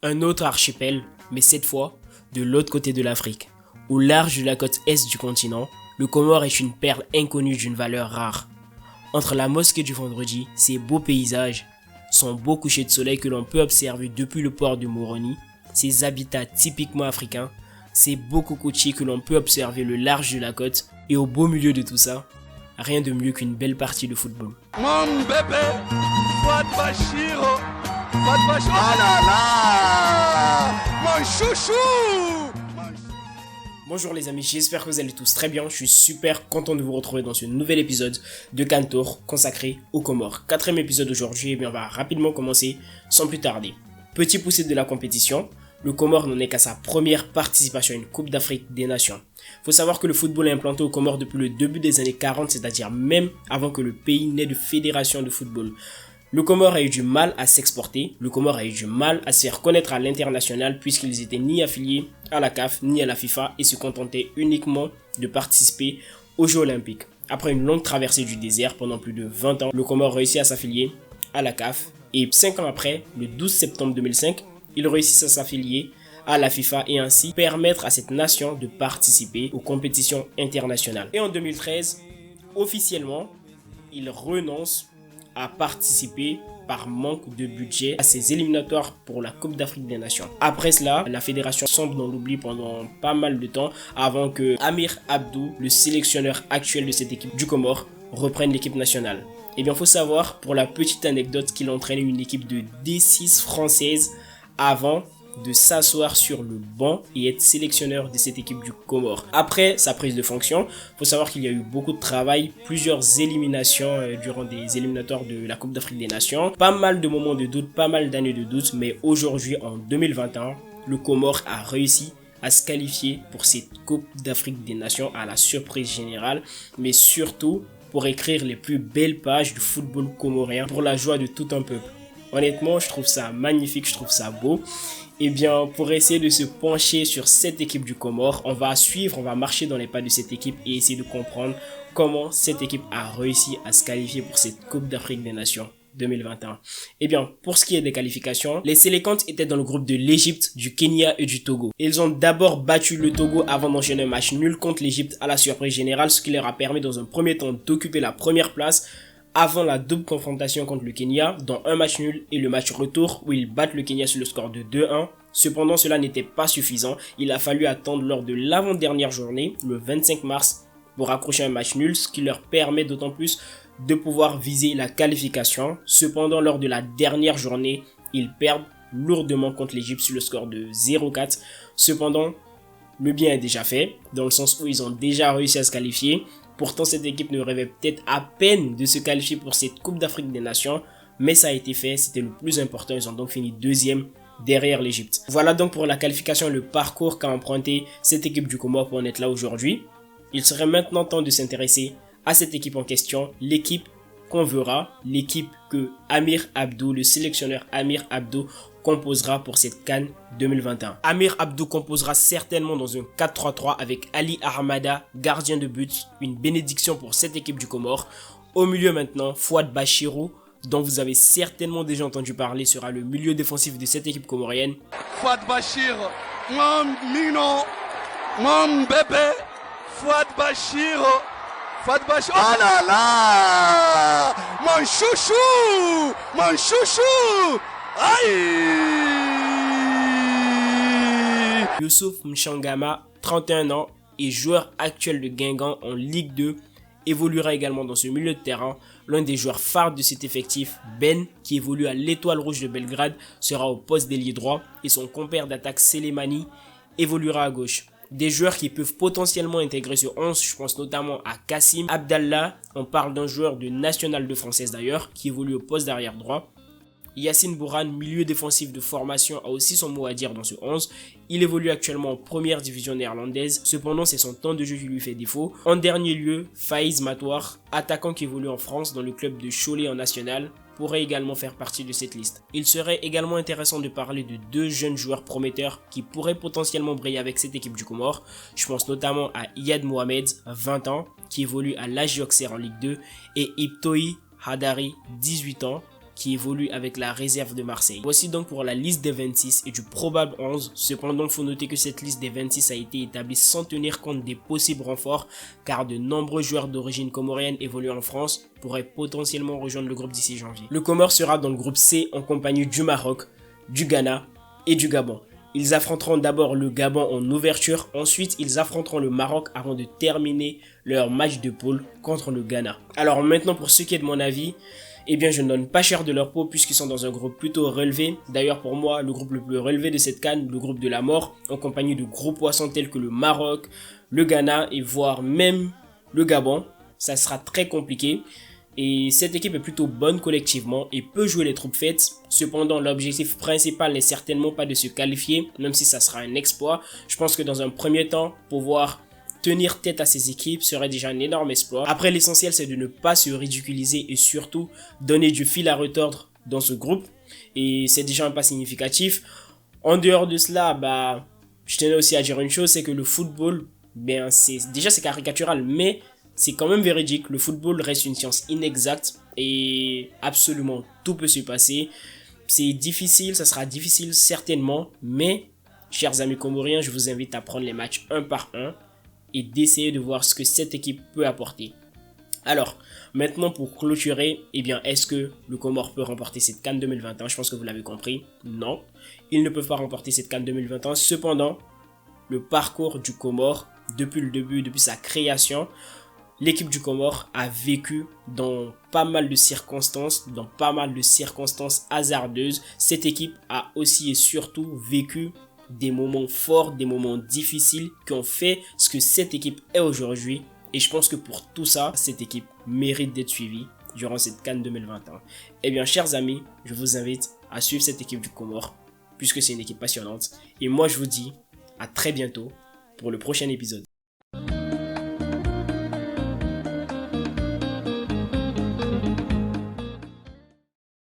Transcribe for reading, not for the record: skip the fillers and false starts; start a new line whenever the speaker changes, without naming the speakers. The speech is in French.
Un autre archipel, mais cette fois de l'autre côté de l'Afrique. Au large de la côte est du continent, le Comore est une perle inconnue d'une valeur rare. Entre la mosquée du vendredi, ses beaux paysages, son beau coucher de soleil que l'on peut observer depuis le port de Moroni, ses habitats typiquement africains, ses beaux cocotiers que l'on peut observer le large de la côte, et au beau milieu de tout ça, rien de mieux qu'une belle partie de football.
Mon bébé, Fouad Bachir, oh là là, mon chouchou.
Bonjour les amis, j'espère que vous allez tous très bien. Je suis super content de vous retrouver dans ce nouvel épisode de Cantor consacré aux Comores. Quatrième épisode aujourd'hui, et bien on va rapidement commencer sans plus tarder. Petit poussé de la compétition, le Comore n'en est qu'à sa première participation à une Coupe d'Afrique des Nations. Faut savoir que le football est implanté au Comores depuis le début des années 40, c'est-à-dire même avant que le pays n'ait de fédération de football. Le Comore a eu du mal à s'exporter, le Comore a eu du mal à se faire connaître à l'international puisqu'ils étaient ni affiliés à la CAF ni à la FIFA et se contentaient uniquement de participer aux Jeux Olympiques. Après une longue traversée du désert pendant plus de 20 ans, le Comore réussit à s'affilier à la CAF et 5 ans après, le 12 septembre 2005, ils réussissent à s'affilier à la FIFA et ainsi permettre à cette nation de participer aux compétitions internationales. Et en 2013, officiellement, ils renoncent à participer par manque de budget à ces éliminatoires pour la Coupe d'Afrique des Nations. Après cela, la fédération sombre dans l'oubli pendant pas mal de temps avant que Amir Abdou, le sélectionneur actuel de cette équipe du Comore, reprenne l'équipe nationale. Et bien, il faut savoir, pour la petite anecdote, qu'il entraînait une équipe de D6 française avant de s'asseoir sur le banc et être sélectionneur de cette équipe du Comore. Après sa prise de fonction, faut savoir qu'il y a eu beaucoup de travail, plusieurs éliminations durant des éliminatoires de la Coupe d'Afrique des Nations, pas mal de moments de doute, pas mal d'années de doute, mais aujourd'hui en 2021, le Comore a réussi à se qualifier pour cette Coupe d'Afrique des Nations à la surprise générale, mais surtout pour écrire les plus belles pages du football comorien pour la joie de tout un peuple. Honnêtement, je trouve ça magnifique, je trouve ça beau. Et bien, pour essayer de se pencher sur cette équipe du Comore, on va marcher dans les pas de cette équipe et essayer de comprendre comment cette équipe a réussi à se qualifier pour cette Coupe d'Afrique des Nations 2021. Et bien, pour ce qui est des qualifications, les Sélécantes étaient dans le groupe de l'Égypte, du Kenya et du Togo. Ils ont d'abord battu le Togo avant d'enchaîner un match nul contre l'Égypte à la surprise générale, ce qui leur a permis dans un premier temps d'occuper la première place avant la double confrontation contre le Kenya, dans un match nul et le match retour où ils battent le Kenya sur le score de 2-1. Cependant, cela n'était pas suffisant. Il a fallu attendre lors de l'avant-dernière journée, le 25 mars, pour accrocher un match nul, ce qui leur permet d'autant plus de pouvoir viser la qualification. Cependant, lors de la dernière journée, ils perdent lourdement contre l'Égypte sur le score de 0-4. Cependant, le bien est déjà fait, dans le sens où ils ont déjà réussi à se qualifier. Pourtant, cette équipe ne rêvait peut-être à peine de se qualifier pour cette Coupe d'Afrique des Nations, mais ça a été fait, c'était le plus important, ils ont donc fini deuxième derrière l'Égypte. Voilà donc pour la qualification, le parcours qu'a emprunté cette équipe du Comore pour en être là aujourd'hui. Il serait maintenant temps de s'intéresser à cette équipe en question, l'équipe qu'on verra, l'équipe que Amir Abdou, le sélectionneur Amir Abdou, composera pour cette CAN 2021. Amir Abdou composera certainement dans un 4-3-3 avec Ali Ahmada, gardien de but, une bénédiction pour cette équipe du Comore. Au milieu maintenant, Fouad Bachirou, dont vous avez certainement déjà entendu parler, sera le milieu défensif de cette équipe comorienne.
Fouad Bachir, mon mignon, mon bébé, Fouad Bachir, oh là là, mon chouchou, aïe.
Youssouf Mchangama, 31 ans et joueur actuel de Guingamp en Ligue 2, évoluera également dans ce milieu de terrain. L'un des joueurs phares de cet effectif, Ben, qui évolue à l'Étoile Rouge de Belgrade, sera au poste d'ailier droit et son compère d'attaque Selemani évoluera à gauche. Des joueurs qui peuvent potentiellement intégrer ce 11, je pense notamment à Kassim Abdallah, on parle d'un joueur de National 2 française d'ailleurs, qui évolue au poste d'arrière droit. Yassine Bouran, milieu défensif de formation, a aussi son mot à dire dans ce 11. Il évolue actuellement en première division néerlandaise, cependant c'est son temps de jeu qui lui fait défaut. En dernier lieu, Faiz Matoir, attaquant qui évolue en France dans le club de Cholet en national, pourrait également faire partie de cette liste. Il serait également intéressant de parler de deux jeunes joueurs prometteurs qui pourraient potentiellement briller avec cette équipe du Comore. Je pense notamment à Iyad Mohamed, 20 ans, qui évolue à l'AJ Auxerre en Ligue 2, et Iptoi Hadari, 18 ans, qui évolue avec la réserve de Marseille. Voici donc pour la liste des 26 et du probable 11. Cependant, il faut noter que cette liste des 26 a été établie sans tenir compte des possibles renforts, car de nombreux joueurs d'origine comorienne évoluant en France pourraient potentiellement rejoindre le groupe d'ici janvier. Le Comore sera dans le groupe C en compagnie du Maroc, du Ghana et du Gabon. Ils affronteront d'abord le Gabon en ouverture, ensuite ils affronteront le Maroc avant de terminer leur match de poule contre le Ghana. Alors maintenant pour ce qui est de mon avis, eh bien je ne donne pas cher de leur peau puisqu'ils sont dans un groupe plutôt relevé. D'ailleurs pour moi le groupe le plus relevé de cette CAN, le groupe de la mort, en compagnie de gros poissons tels que le Maroc, le Ghana et voire même le Gabon. Ça sera très compliqué. Et cette équipe est plutôt bonne collectivement et peut jouer les troupes faites. Cependant, l'objectif principal n'est certainement pas de se qualifier, même si ça sera un exploit. Je pense que dans un premier temps, pouvoir tenir tête à ces équipes serait déjà un énorme exploit. Après, l'essentiel, c'est de ne pas se ridiculiser et surtout donner du fil à retordre dans ce groupe. Et c'est déjà un pas significatif. En dehors de cela, je tenais aussi à dire une chose, c'est que le football, c'est caricatural, mais c'est quand même véridique. Le football reste une science inexacte et absolument tout peut se passer. C'est difficile, ça sera difficile certainement, mais chers amis comoriens, je vous invite à prendre les matchs un par un et d'essayer de voir ce que cette équipe peut apporter. Alors, maintenant pour clôturer, est-ce que le Comore peut remporter cette CAN 2021? Je pense que vous l'avez compris, non. Ils ne peuvent pas remporter cette CAN 2021. Cependant, le parcours du Comore, depuis le début, depuis sa création, l'équipe du Comore a vécu dans pas mal de circonstances, hasardeuses. Cette équipe a aussi et surtout vécu des moments forts, des moments difficiles qui ont fait ce que cette équipe est aujourd'hui. Et je pense que pour tout ça, cette équipe mérite d'être suivie durant cette CAN 2021. Chers amis, je vous invite à suivre cette équipe du Comore puisque c'est une équipe passionnante. Et moi, je vous dis à très bientôt pour le prochain épisode.